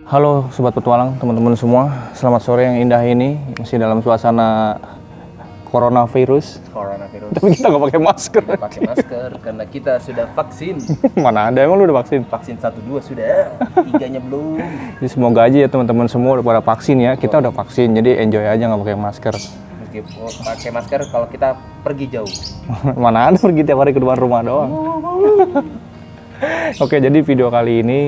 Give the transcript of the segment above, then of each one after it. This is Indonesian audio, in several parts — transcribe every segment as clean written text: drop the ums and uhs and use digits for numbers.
Halo Sobat Petualang, teman-teman semua. Selamat sore yang indah ini. Masih dalam suasana coronavirus. Tapi kita nggak pakai masker. Tidak pakai masker karena kita sudah vaksin. Mana ada, emang lu udah vaksin? Vaksin 1-2 sudah, 3-nya belum. Jadi semoga aja ya teman-teman semua udah pada vaksin ya. Kita udah vaksin, jadi enjoy aja nggak pakai masker. Meskipun pakai masker kalau kita pergi jauh. Mana ada pergi tiap hari ke depan rumah doang. Oke, jadi video kali ini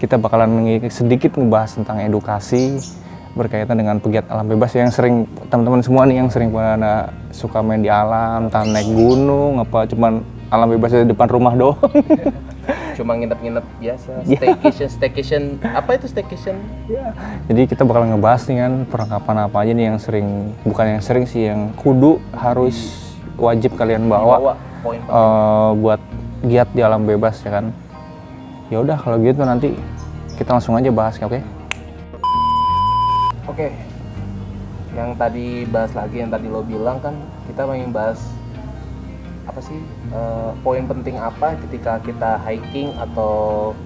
kita bakalan sedikit ngebahas tentang edukasi berkaitan dengan pegiat alam bebas yang sering teman-teman semua nih yang sering pada suka main di alam, entah naik gunung apa cuman alam bebas di depan rumah doang. Cuma nginep-nginep biasa, staycation. Apa itu staycation? Ya. Jadi kita bakal ngebahas nih kan perlengkapan apa aja nih yang sering, bukan yang sering sih, yang kudu harus wajib kalian bawa buat giat di alam bebas ya kan. Ya udah kalau gitu nanti kita langsung aja bahas, oke? Oke. Yang tadi bahas lagi, yang tadi lo bilang kan kita pengen bahas apa sih poin penting apa ketika kita hiking atau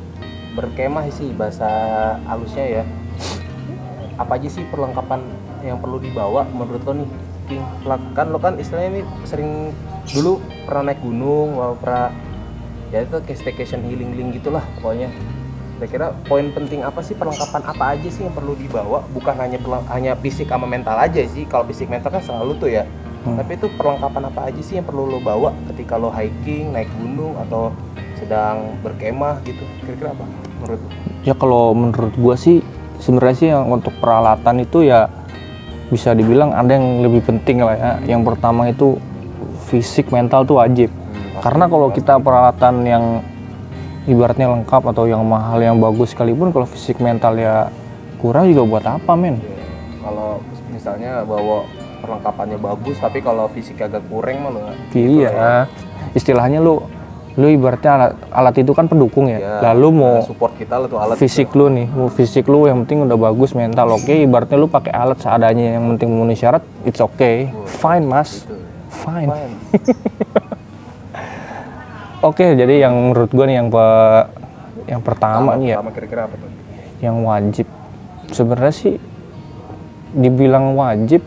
berkemah sih bahasa halusnya ya. Apa aja sih perlengkapan yang perlu dibawa menurut lo nih, King? Kan lo kan istilahnya ini sering dulu pernah naik gunung, pernah ya itu kayak staycation healing gitulah pokoknya. Kira-kira poin penting apa sih, perlengkapan apa aja sih yang perlu dibawa? Bukan hanya fisik sama mental aja sih. Kalau fisik mental kan selalu tuh ya. Tapi itu perlengkapan apa aja sih yang perlu lo bawa ketika lo hiking, naik gunung atau sedang berkemah gitu? Kira-kira apa menurut lo? Ya kalau menurut gua sih sebenarnya sih yang untuk peralatan itu ya bisa dibilang ada yang lebih penting lah ya. Yang pertama itu fisik, mental tuh wajib. Karena kalau kita peralatan yang ibaratnya lengkap atau yang mahal, yang bagus sekalipun kalau fisik mental ya kurang juga buat apa men? Kalau misalnya bawa perlengkapannya bagus tapi kalau fisik agak kurang malah. Iya, ya. Istilahnya lu ibaratnya alat itu kan pendukung ya. Lalu mau support kita lah tuh alat. Fisik lu nih, mau fisik lu yang penting udah bagus, mental oke. Ibaratnya lu pakai alat seadanya yang penting memenuhi syarat, it's okay. Fine mas, fine. Oke, jadi yang menurut gue nih yang pertama nih ya, kira-kira apa tuh? Yang wajib sebenarnya sih dibilang wajib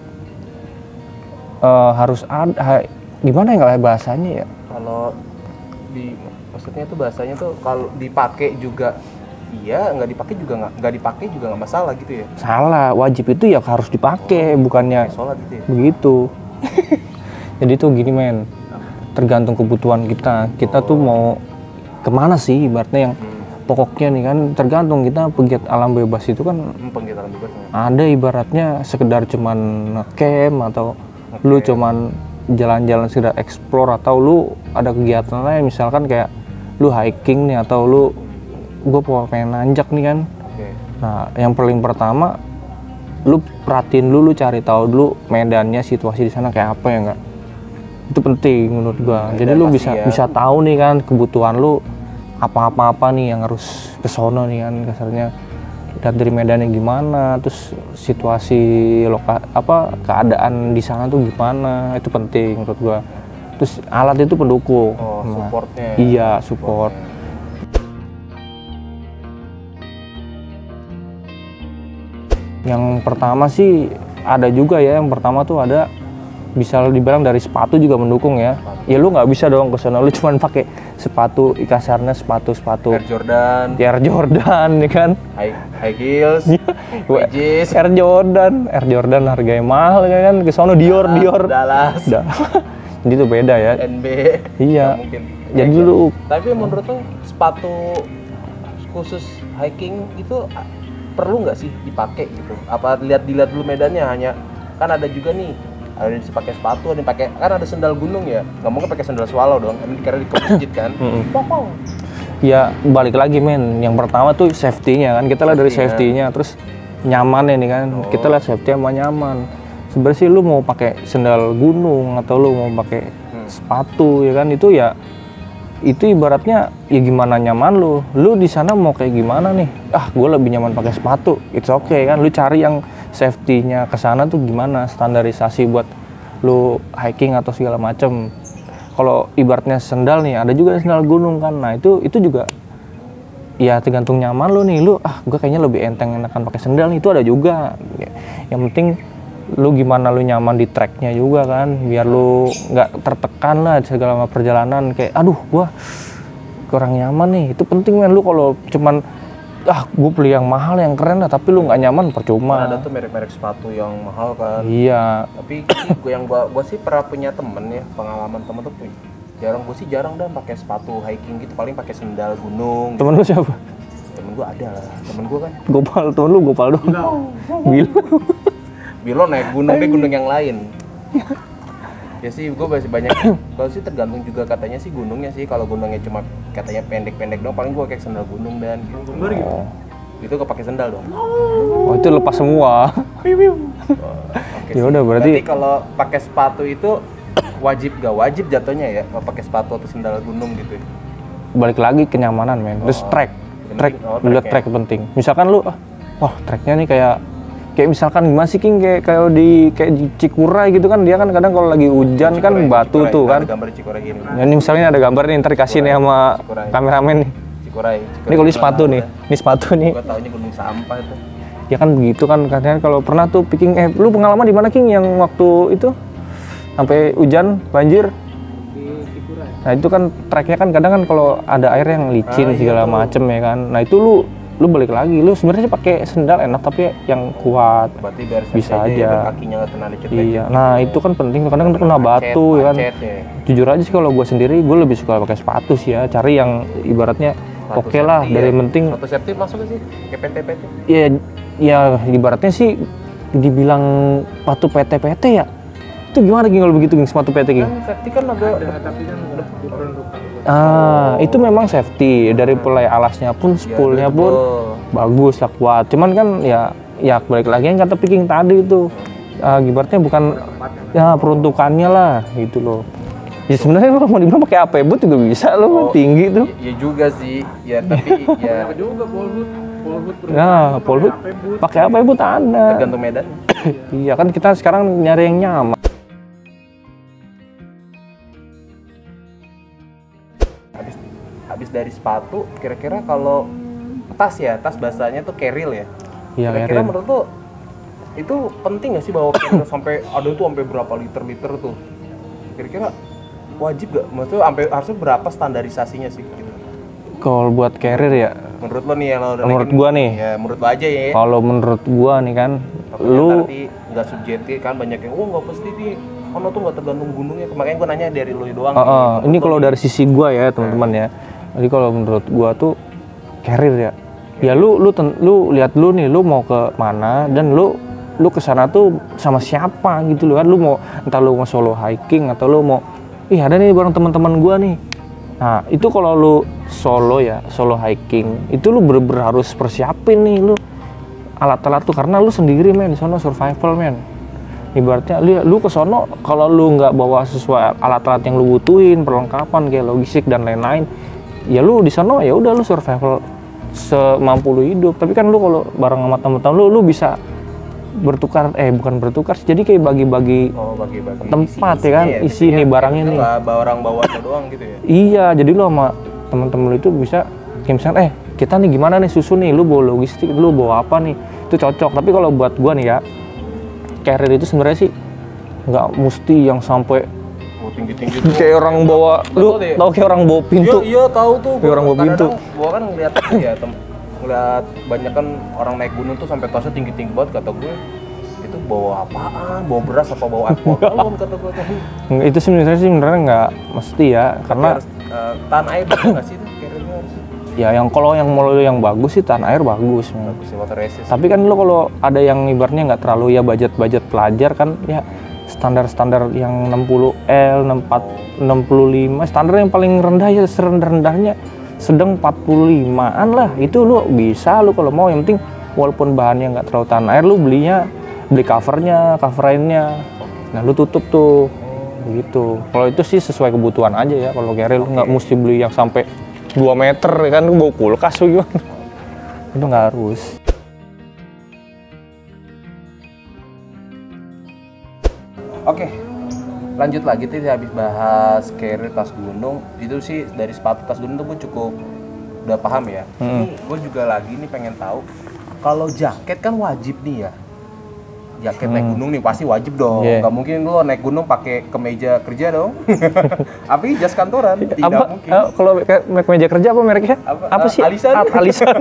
harus ada, gimana ya kalau bahasanya ya? Kalau maksudnya tuh bahasanya tuh kalau dipakai juga iya, nggak dipakai juga nggak masalah gitu ya? Salah, wajib itu ya harus dipakai, bukannya sholat gitu ya? Begitu. Jadi tuh gini men, tergantung kebutuhan kita tuh mau kemana sih ibaratnya yang pokoknya nih kan tergantung kita pegiat alam bebas itu kan pegiat alam bebas ada ibaratnya sekedar cuman camp atau lu cuman jalan-jalan sekedar explore atau lu ada kegiatan lain misalkan kayak lu hiking nih atau gue pengen nanjak nih kan. Nah yang paling pertama lu perhatiin lu cari tahu dulu medannya, situasi di sana kayak apa ya enggak. Itu penting menurut gua. Jadi lu bisa tahu nih kan kebutuhan lu apa nih yang harus kesono nih kan kasarnya. Lihat dari medannya gimana, terus situasi keadaan di sana tuh gimana, itu penting menurut gua. Terus alat itu pendukung. Supportnya. Iya, support. Yang pertama sih ada juga ya, yang pertama tuh ada bisa dibilang dari sepatu juga mendukung ya. Ya lu nggak bisa dong kesana lu cuman pakai sepatu kasarnya sepatu Air Jordan ya kan, high heels, wedges. Air Jordan harganya mahal ya kan, kesana Dior Dallas. Jadi itu beda ya. NB. Iya. Mungkin. Jadi lu tapi menurut lo sepatu khusus hiking itu perlu nggak sih dipakai gitu? Apa dilihat dulu medannya, hanya kan ada juga nih ada yang pakai sepatu, ada yang pakai, kan ada sendal gunung ya, nggak mungkin pakai sendal swallow dong, karena di masjid kan. Ya balik lagi men, yang pertama tuh safety-nya kan, kita lihat dari safety-nya, terus nyaman ini kan, kita lihat safety sama nyaman. Sebenarnya sih lu mau pakai sendal gunung atau lu mau pakai sepatu ya kan, itu ibaratnya ya gimana nyaman lu di sana mau kayak gimana nih, gue lebih nyaman pakai sepatu, it's okay kan, lu cari yang safety-nya ke sana tuh gimana, standarisasi buat lu hiking atau segala macem. Kalau ibaratnya sendal nih, ada juga sendal gunung kan, nah itu juga ya tergantung nyaman lu nih, lu gue kayaknya lebih enteng enakan pakai sendal nih, itu ada juga. Yang penting lu gimana lu nyaman di tracknya juga kan, biar lu nggak tertekan lah segala perjalanan kayak aduh gue kurang nyaman nih. Itu penting men. Lu kalau cuman gue beli yang mahal yang keren lah tapi lu nggak nyaman percuma. Ada tuh merek-merek sepatu yang mahal kan. Iya. Tapi gue sih pernah punya temen ya, pengalaman temen tuh jarang pakai sepatu hiking gitu, paling pakai sendal gunung. Temen lu siapa? Temen gue ada lah, temen gue kan. Gopal, temen lu Gopal doang. Bilo naik gunung deh, gunung yang lain. Ya sih, gue masih banyak. Kalau sih tergantung juga katanya sih gunungnya sih. Kalau gunungnya cuma katanya pendek-pendek dong, paling gue kayak sendal gunung dan gitu. Itu gak pakai sendal dong. Oh itu lepas semua. Okay, ya udah berarti kalau pakai sepatu itu gak wajib jatuhnya ya, kalau pakai sepatu atau sendal gunung gitu ya. Balik lagi kenyamanan men. Terus track track penting. Misalkan lu tracknya nih kayak misalkan gimana sih King kayak di Cikuray gitu kan, dia kan kadang kalau lagi hujan kan batu tuh kan. Ada gambar Cikuray ini. Ya, ini misalnya ada gambar nih, ntar dikasih nih sama kameramen nih. Cikuray. Ini kalau sepatu nih. Ini sepatu nih. Gua taunya gunung sampah itu. Ya kan begitu kan katanya. Kalau pernah tuh picking lu pengalaman di mana King yang waktu itu sampai hujan banjir? Di Cikuray. Nah, itu kan tracknya kan kadang kan kalau ada air yang licin segala macem ya kan. Nah, itu lu balik lagi, lu sebenarnya pakai sendal enak tapi yang kuat. Berarti biar bisa aja kakinya nggak kena lecet. Iya, nah itu kan penting, kadang kena batu ya kan. Jujur aja sih kalau gue sendiri, gue lebih suka pakai sepatu sih ya, cari yang ibaratnya oke lah, dari penting. Sepatu safety masuk sih, kayak PT-PT. Iya, ya ibaratnya sih dibilang sepatu PT-PT ya. Itu gimana King kalau begitu King, sepatu PT King? Kan safety kan ada tapi kan udah itu memang safety dari mulai alasnya pun, spoolnya pun bagus lah, kuat. Cuman kan ya balik lagi yang kata King tadi itu, ibaratnya bukan ya peruntukannya lah gitu loh. Ya sebenarnya kalau mau dibilang pakai AP boot juga bisa loh, tinggi tuh. Iya juga sih, ya tapi ya juga polboot ya polboot pakai AP boot ada. Tergantung medan. Iya kan kita sekarang nyari yang nyaman. Habis dari sepatu, kira-kira kalau tas bahasanya tuh carrier ya. Iya, kira-kira menurut lo itu penting nggak sih bawa carrier sampai berapa liter tuh? Kira-kira wajib gak? Maksudnya harusnya berapa standarisasinya sih gitu? Kalau buat carrier ya, menurut lo nih ya, menurut gua nih. Ya menurut lo aja ya. Kalau menurut gua nih kan, lu nanti nggak subjektif kan, banyak yang nggak pasti nih. Tuh nggak tergantung gunungnya. Makanya gua nanya dari lo doang. Ini kalau dari sisi gua ya teman-teman ya. Jadi kalau menurut gua tuh carrier ya. Ya lu lihat lu nih, lu mau ke mana dan lu ke sana tuh sama siapa gitu loh kan. Lu mau entah lu mau solo hiking atau lu mau ada nih bareng teman-teman gua nih. Nah, itu kalau lu solo hiking, itu lu bener-bener harus persiapin nih lu alat-alat tuh, karena lu sendiri men, di sono survival men. Ibaratnya lu ke sono kalau lu nggak bawa sesuai alat-alat yang lu butuhin, perlengkapan kayak logistik dan lain-lain, ya lu di sono ya udah lu survival semampu lu hidup. Tapi kan lu kalau bareng sama temen-temen lu bisa bukan bertukar, jadi kayak bagi-bagi tempat isi, ya kan, isi nih barangnya nih. Barang bawa doang gitu ya. Iya, jadi lu sama temen-temen lu itu bisa kayak misalnya kita nih gimana nih susu nih, lu bawa logistik, lu bawa apa nih, itu cocok. Tapi kalau buat gua nih ya, carrier itu sebenarnya sih nggak mesti yang sampai tinggi-tinggi kayak orang bawa, lu tahu kayak orang bawa pintu. Iya tahu tuh. Kayak orang bawa pintu. Gua kan ngeliat ya ngeliat banyak kan orang naik gunung tuh sampai tasnya tinggi-tinggi banget, kata gue itu bawa apaan, bawa beras apa bawa aqua galon kata gue. Itu sebenarnya nggak mesti ya, karena tahan air nggak sih itu carriernya harus. Ya yang bagus sih tahan air bagus sih, water resist. Tapi kan lo kalau ada yang ibaratnya nggak terlalu ya budget pelajar kan ya, standar yang 60L, 65, standar yang paling rendah ya serendah-rendahnya sedang 45-an lah, itu lu bisa lu kalau mau. Yang penting walaupun bahannya nggak terlalu tahan air, lu beli covernya, cover lainnya, nah lu tutup tuh gitu. Kalau itu sih sesuai kebutuhan aja ya. Kalau carrier lu nggak mesti beli yang sampai 2 meter kan, bawa kulkas tuh gimana. Itu nggak harus. Oke, lanjut lagi tadi habis bahas carrier tas gunung. Itu sih dari sepatu tas gunung tuh gue cukup udah paham ya. Ini gue juga lagi nih pengen tahu, kalau jaket kan wajib nih ya. Jaket naik gunung nih pasti wajib dong. Nggak mungkin lo naik gunung pakai kemeja kerja dong. Tapi jas kantoran tidak mungkin. Kalau kemeja kerja apa mereknya? Apa sih? Alisan. Alisan.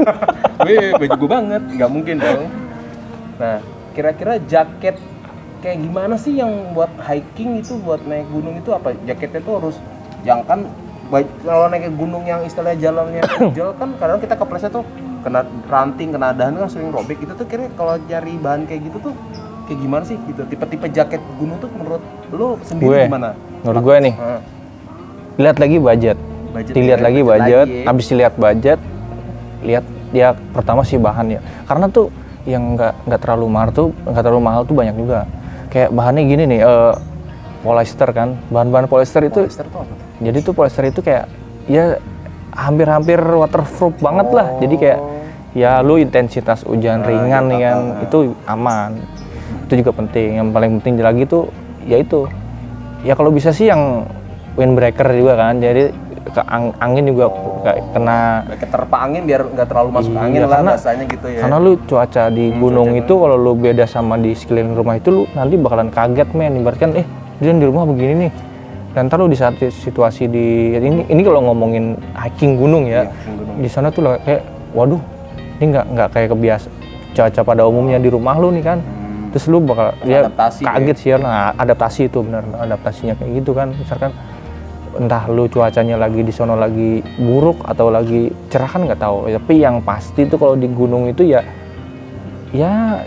Wih, baju gue banget. Nggak mungkin dong. Nah, kira-kira jaket kayak gimana sih yang buat hiking itu, buat naik gunung itu apa? Jaketnya tuh harus, jangan kan kalau naik gunung yang istilahnya jalannya jalan kan kadang kita kepleset tuh kena ranting, kena dahan kan sering robek. Itu tuh kira kalau cari bahan kayak gitu tuh kayak gimana sih gitu? Tipe-tipe jaket gunung tuh menurut lo sendiri gimana? Menurut gue nih, lihat lagi budget. Dilihat lagi budget, habis dilihat budget, lihat ya pertama sih bahan ya. Karena tuh yang nggak terlalu mahal tuh banyak juga. Kayak bahannya gini nih, polyester kan, bahan-bahan polyester itu. Polyester tuh apa? Jadi tuh polyester itu kayak ya hampir waterproof banget lah. Jadi kayak ya lu intensitas hujan ringan nih kan, itu aman. Itu juga penting. Yang paling penting lagi tuh ya itu. Ya kalau bisa sih yang windbreaker juga kan. Jadi ke angin juga kena keterpa angin biar nggak terlalu masuk angin lah bahasanya gitu ya. Karena lu cuaca di gunung itu kalau lu beda sama di sekeliling rumah itu lu nanti bakalan kaget men. Ibaratkan dia di rumah begini nih. Dan ntar lu di saat situasi di ini kalau ngomongin hiking gunung ya, di sana tuh kayak waduh ini nggak kayak kebiasa cuaca pada umumnya di rumah lu nih kan. Terus lu bakal ya kaget sih ya. Nah, adaptasi itu benar, adaptasinya kayak gitu kan. Misalkan entah lu cuacanya lagi di sono lagi buruk atau lagi cerah kan nggak tahu. Tapi yang pasti itu kalau di gunung itu ya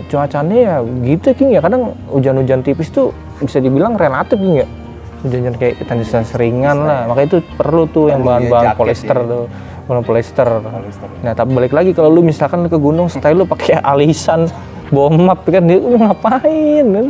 cuacanya ya gitu King ya. Kadang hujan-hujan tipis tuh bisa dibilang relatif King ya. Hujan-hujan kayak intensitas ringan lah. Makanya itu perlu tuh yang bahan-bahan polyester tuh. Bahan polyester. Nah, tapi balik lagi kalau lu misalkan ke gunung style lu pakai alisan bomap kan dia ngapain kan?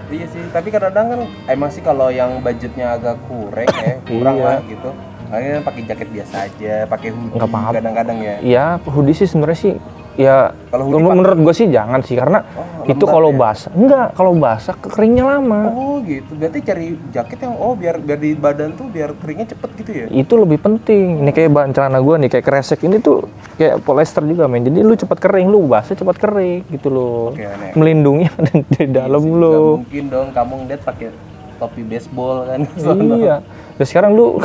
Iya sih, tapi kadang-kadang kan emang sih kalau yang budgetnya agak kurang lah gitu. Makanya pakai jaket biasa aja, pakai hoodie kadang-kadang ya. Iya, hoodie sih sebenarnya sih ya kalau menurut gue sih jangan sih karena itu kalau basah. Enggak, kalau basah keringnya lama. Oh, gitu. Berarti cari jaket yang biar di badan tuh biar keringnya cepet gitu ya. Itu lebih penting. Ini kayak bahan celana gue nih kayak kresek ini tuh kayak polyester juga men. Jadi lu cepat kering, lu basah cepat kering gitu loh. Melindungi di dalam lu. Gak mungkin dong kamu ngeliat pakai topi baseball kan. Iya. Terus sekarang lu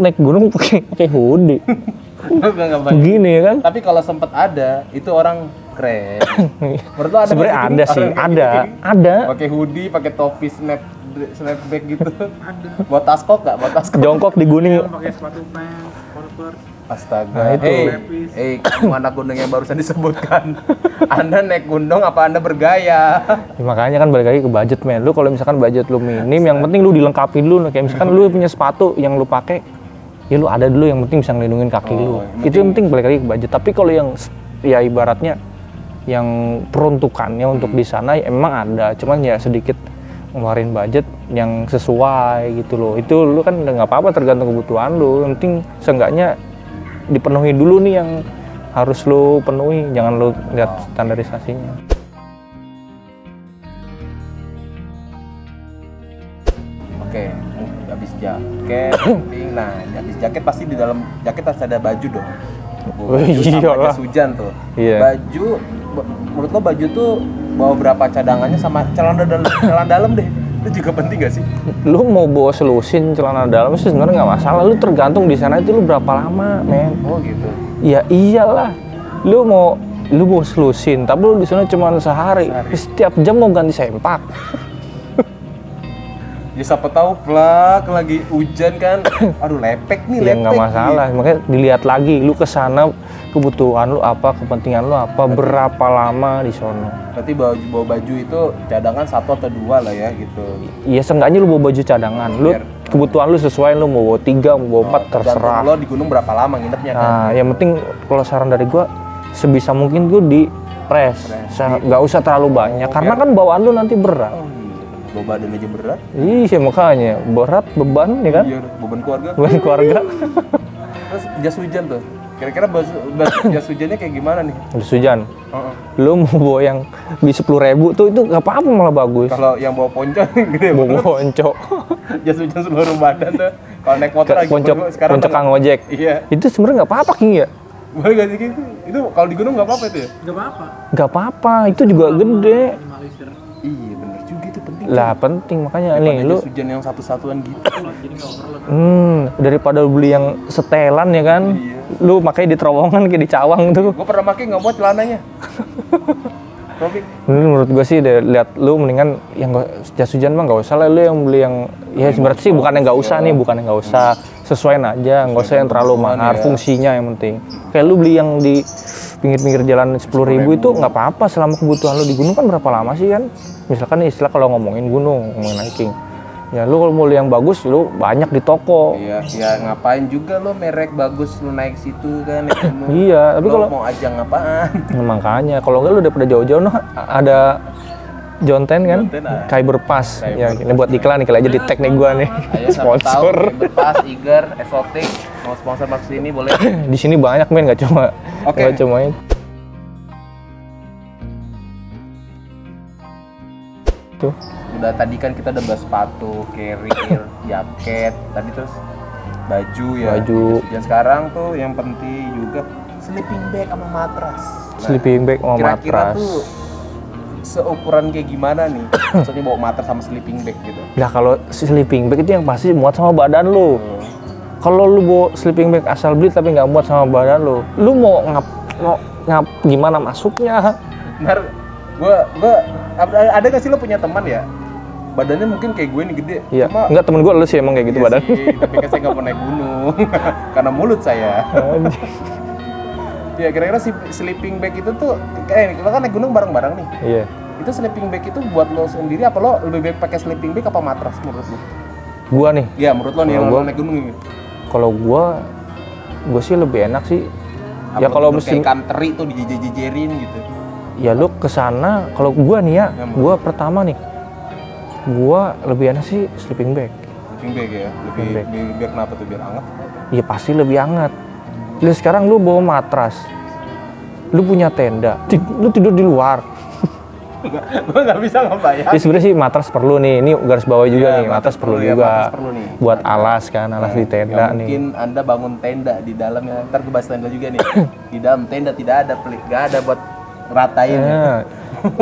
naik gunung pakai hoodie. Begini ya kan? Tapi kalau sempet ada, itu orang keren. Menurut lo ada? Sebenarnya ada sih, ada. Pakai hoodie, pakai topi snapback gitu. Ada. Buat tas kok nggak? Buat tas kok. Jongkok di gunung. Pakai sepatu pants, Converse. Astaga. Nah, itu. Mana gunung yang barusan disebutkan? Anda naik gunung apa Anda bergaya? Ya, makanya kan balik lagi ke budget men. Lu kalau misalkan budget lu minim, yang penting lu dilengkapi dulu. Kayak misalkan lu punya sepatu yang lu pakai, ya lu ada dulu yang penting bisa ngelindungin kaki lu. Itu yang penting balik lagi ke budget. Tapi kalau yang ya ibaratnya yang peruntukannya untuk di sana ya emang ada, cuman ya sedikit ngeluarin budget yang sesuai gitu loh. Itu lu kan udah nggak apa-apa tergantung kebutuhan lu. Yang penting seenggaknya dipenuhi dulu nih yang harus lu penuhi, jangan lu lihat standarisasinya. Oke, habis jaket, nah habis jaket pasti di dalam jaket harus ada baju dong. Baju sama jas hujan tuh. Iya. Baju, menurut lo baju tuh bawa berapa cadangannya sama celana dalam deh. Itu juga penting gak sih? Lu mau bawa selusin celana dalam sih sebenarnya nggak masalah. Lu tergantung di sana itu lu berapa lama, men. Oh gitu. Ya iyalah. Lu mau selusin, tapi lu di sana cuma sehari. Setiap jam mau ganti sempak. Ya siapa tahu plak lagi hujan kan, aduh lepek nih, Ya nggak masalah, makanya dilihat lagi, lu kesana kebutuhan lu apa, kepentingan lu apa, berapa lama di sono. Berarti bawa baju itu cadangan 1 atau 2 lah ya gitu. Iya seenggaknya lu bawa baju cadangan, lu kebutuhan lu sesuai, lu mau bawa 3, mau bawa 4 terserah. Lo di gunung berapa lama nginepnya kan? Nah yang penting kalau saran dari gua sebisa mungkin gua di press, nggak usah terlalu banyak, karena kan bawaan lu nanti berat. Bawa badan aja berat. Iya makanya berat, beban ya kan? Iya, beban keluarga. Beban keluarga. Terus jas hujan tuh. Kira-kira jas hujannya kayak gimana nih? Jas hujan. Heeh. Lu mau bawa yang di 10.000 tuh itu nggak apa-apa, malah bagus. Kalau yang bawa ponco gede Bawa banget. ponco. Jas hujan seluruh badan tuh. Kalau naik motor lagi Ponco sekarang Kang Ojek. Iya. Itu sebenarnya nggak apa-apa King ya? Boleh gak sih gitu? Itu kalau di gunung nggak apa-apa itu ya? Gak apa-apa. Nggak apa-apa, itu juga gede. Minimalisir. Iya bener juga, itu penting. Lah penting, makanya Daripada nih lu jas hujan yang satu-satuan gitu. Jadi nggak overload. daripada lu beli yang setelan ya kan. Iya. Lu makanya di terowongan kayak di cawang tuh. Gue pernah pakai nggak muat celananya. Robik. Menurut gua sih lihat lu mendingan yang jas hujan mah nggak usah lah, lu yang beli yang ya sebenarnya sih bukan yang nggak usah nih, bukan yang nggak usah, sesuaiin aja, nggak usah yang terlalu mahal, ya. fungsinya yang penting. Kayak lu beli yang di pinggir-pinggir jalan 10.000 itu nggak apa-apa selama kebutuhan lu di gunung. Kan berapa lama sih kan? Misalkan nih istilah kalau ngomongin gunung, ngomongin hiking, ya lu kalau mau beli yang bagus lu banyak di toko. Iya, ya ngapain juga lo merek bagus lu naik situ kan? Iya, tapi Lo kalau mau ajang apaan? nah, makanya kalau enggak lu daripada jauh-jauh noh ada Jonten kan, Jonten, Kyber Pass. Ya, Kyber ini buat iklan nih, kali aja di tag nih gua nih. Ayo siapa tahu Sponsor. Berpas, Iger, Exotic mau sponsor maksud ini boleh. Di sini banyak men, nggak cuma Oke. nggak cuma ini. Tuh. Udah tadi kan kita udah bahas sepatu, carrier, jaket, tadi terus baju ya. Baju. Dan sekarang tuh yang penting juga sleeping bag sama matras. Nah, Sleeping bag sama kira-kira matras. tuh seukuran kayak gimana nih? Maksudnya bawa matras sama sleeping bag gitu. Nah kalau sleeping bag itu yang pasti muat sama badan lu. Kalau lu bawa sleeping bag asal beli tapi nggak muat sama badan lu mau ngap gimana masuknya? Ntar gua ada gak sih lo punya teman ya? Badannya mungkin kayak gue nih gede. Iya. Cuma Enggak, temen gue lu sih emang kayak gitu iya badan. sih, tapi kan saya nggak mau naik gunung karena mulut saya. Ya kira-kira si sleeping bag itu tuh kayak lo kan naik gunung bareng-bareng nih. Iya. Itu sleeping bag itu buat lo sendiri apa lo lebih baik pakai sleeping bag apa matras menurut lo? Gua nih, Iya menurut lo nih Kalau yang gua- lo naik gunung ini. kalau gua sih lebih enak sih. Ya kalau mesti mesti ikan teri tuh dijejerin gitu. ya lu kesana. Kalau gua nih ya, gua pertama nih, gua lebih enak sih sleeping bag. Sleeping bag ya, Sleeping bag. biar kenapa tuh biar hangat? Iya pasti lebih hangat. Lu sekarang lu bawa matras, lu punya tenda, lu tidur di luar. Gue nggak bisa ngebayang. Ya sebenarnya sih matras perlu nih. Ini garis bawah juga nih, matras perlu ya, juga. matras perlu nih. Buat alas kan, alas di tenda Ya, nih. mungkin Anda bangun tenda di dalamnya. Ntar gue bahas tenda juga nih. Di dalam tenda tidak ada pelik, nggak ada buat ratain. Ya.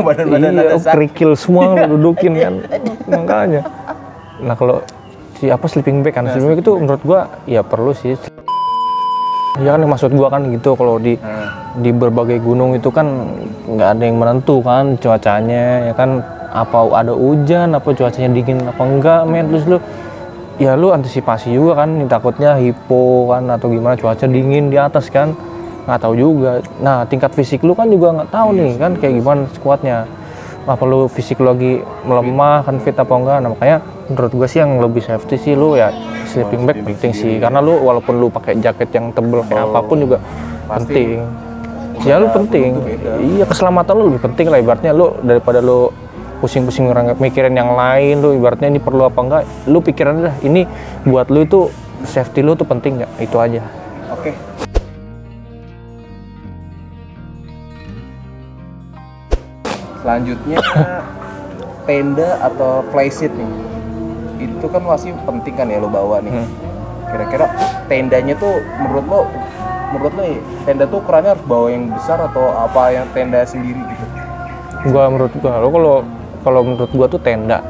Badan-badan Iya, ada sak. kerikil semua lu dudukin kan. Makanya. Nah kalau si apa sleeping bag kan, sleeping bag itu menurut gua ya perlu sih. Ya kan maksud gua kan gitu, kalau di berbagai gunung itu kan nggak ada yang menentu kan cuacanya, ya kan, apa ada hujan, apa cuacanya dingin apa enggak men, terus lu ya lu antisipasi juga kan, takutnya hipo kan atau gimana, cuaca dingin di atas kan nggak tahu juga. Nah tingkat fisik lu kan juga nggak tahu nih kan kayak gimana kuatnya, apa lu fisik lu lagi melemah kan, fit apa enggak. Nah makanya menurut gua sih yang lebih safety sih lu ya sleeping bag penting sih, karena lu walaupun lu pakai jaket yang tebel kayak apapun juga Pasti penting. Ya lu penting. Iya, keselamatan lu lebih penting lah ibaratnya, lu daripada lu pusing-pusing mikirin yang lain, lu ibaratnya ini perlu apa enggak, lu pikiran dah ini buat lu itu safety lu tuh penting nggak, itu aja. Oke. Selanjutnya tenda atau flysheet nih. Itu kan masih penting kan ya lo bawa nih. Kira-kira tendanya tuh menurut lo nih, tenda tuh ukurannya harus bawa yang besar atau apa yang tenda sendiri gitu? Menurut gua lo kalau menurut gua tuh tenda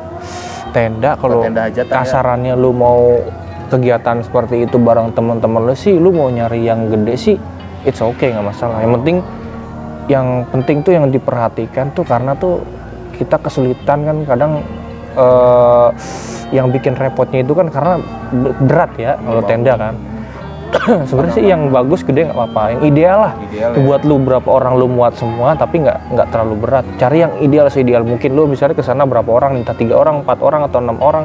kalau Tenda hajatan ya? kasarannya lu mau kegiatan seperti itu bareng teman-teman lu sih, lu mau nyari yang gede sih it's okay, nggak masalah. Yang penting tuh yang diperhatikan tuh, karena tuh kita kesulitan kan kadang, yang bikin repotnya itu kan karena berat ya kalau tenda kan. Sebenarnya sih yang bagus gede nggak apa-apa, yang ideal lah. Ideal ya. Buat lu berapa orang lu muat semua, tapi nggak terlalu berat. Cari yang ideal seideal mungkin. Lu misalnya kesana berapa orang, entah 3 orang, 4 orang atau 6 orang,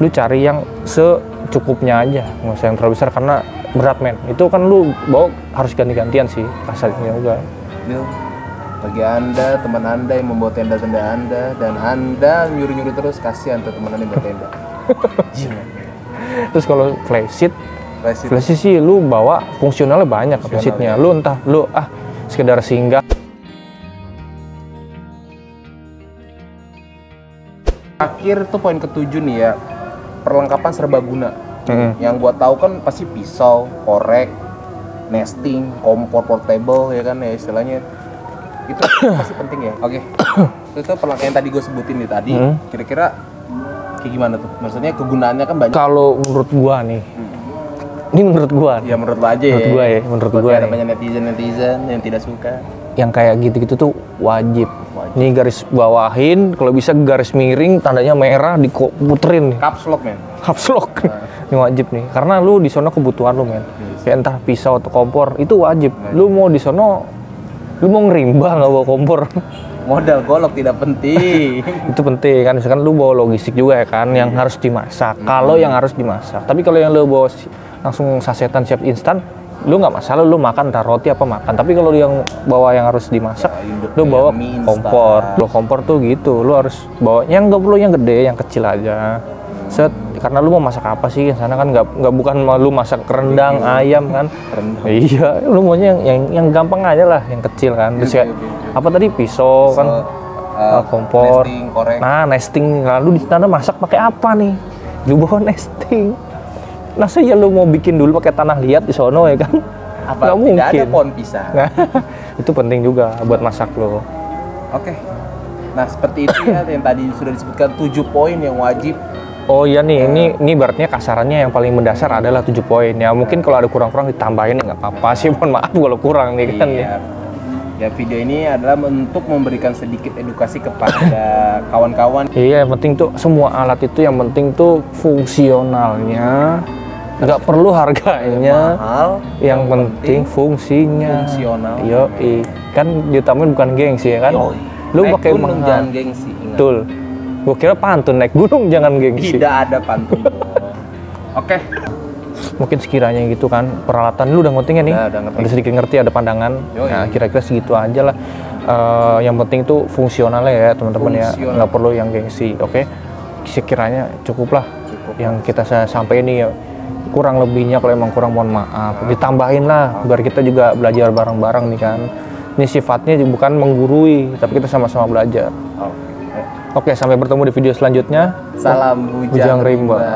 lu cari yang secukupnya aja, nggak usah yang terlalu besar karena berat men. Itu kan lu bawa harus ganti-gantian sih kasarnya juga. Nih, bagi anda, teman anda yang membawa tenda-tenda anda dan anda nyuruh-nyuruh terus, kasihan tuh teman anda yang bawa tenda. Terus kalau flysheet Flash seat sih lu bawa fungsionalnya banyak seatnya. Ya. Lu entah lu sekedar singgah. Akhir tuh poin ketujuh nih ya, perlengkapan serbaguna. Yang gua tahu kan pasti pisau, korek, nesting, kompor portable ya kan ya istilahnya. Itu pasti penting ya. Oke. Itu perlengkapan yang tadi gue sebutin nih tadi. Kira-kira kayak gimana tuh? Maksudnya kegunaannya kan banyak. Kalau menurut gua nih. Ini menurut gua. Ya menurut lo aja menurut ya. Gua ya, menurut gua. Ada banyak netizen yang tidak suka. Yang kayak gitu-gitu tuh wajib. Nih garis bawahin, kalau bisa garis miring, tandanya merah diputerin. Caps lock men. Caps lock. Ini wajib nih, karena lu di sono kebutuhan lu men. Kayak entah pisau atau kompor, itu wajib. Lu mau di sono, lu mau ngerimba nggak bawa kompor. Modal golok tidak penting. Itu penting kan, misalkan lu bawa logistik juga ya kan, yang harus dimasak. Kalau yang harus dimasak, tapi kalau yang lu bawa langsung sasetan siap instan, lu nggak masalah, lu makan entah roti apa makan. Tapi kalau yang bawa yang harus dimasak, lu bawa kompor. Lu kompor tuh gitu, lu harus bawa yang nggak perlu yang gede, yang kecil aja. Set, karena lu mau masak apa sih? Sana kan nggak bukan lu masak rendang ayam kan? Iya, lu maunya yang gampang aja lah, yang kecil kan. Terus kayak apa tadi pisau kan, kompor. Nesting, korek. Nah, nesting. Lalu di sana masak pakai apa nih? Lu bawa nesting. Masa ya lu mau bikin dulu pakai tanah liat di sono ya kan? Apa nggak tidak mungkin. ada pohon pisang? Nah, itu penting juga buat masak lo. Oke. Nah, seperti itu ya yang tadi sudah disebutkan 7 poin yang wajib. Oh iya nih, ini berarti kasarannya yang paling mendasar adalah 7 poin ya. Mungkin kalau ada kurang-kurang ditambahin ya nggak apa-apa sih. Mohon maaf kalau kurang nih kan. Iya. Ya video ini adalah untuk memberikan sedikit edukasi kepada kawan-kawan. Iya, yang penting tuh semua alat itu yang penting tuh fungsionalnya. Nggak perlu harganya. Mahal. Yang penting fungsinya. Fungsional. Yoi. Kan diutamain bukan gengsi ya kan? Yoi. Lu Naik pakai gunung mahal. jangan gengsi. Ingat. Betul. Gua kira pantun naik gunung jangan gengsi. Tidak ada pantun. Oke. Mungkin sekiranya gitu kan, peralatan lu udah ngerti nih? Udah ngerti. Udah sedikit ngerti, ada pandangan. Yoi. Nah, kira-kira segitu aja lah. Yang penting tuh fungsionalnya ya teman-teman ya, nggak perlu yang gengsi. Oke. Sekiranya cukup lah. Yang kita sampaikan ini ya. Kurang lebihnya kalau emang kurang mohon maaf. Ditambahin lah biar kita juga belajar bareng-bareng nih kan. Ini sifatnya bukan menggurui, tapi kita sama-sama belajar. Oke, sampai bertemu di video selanjutnya. Salam Bujang Rimba. Rimba.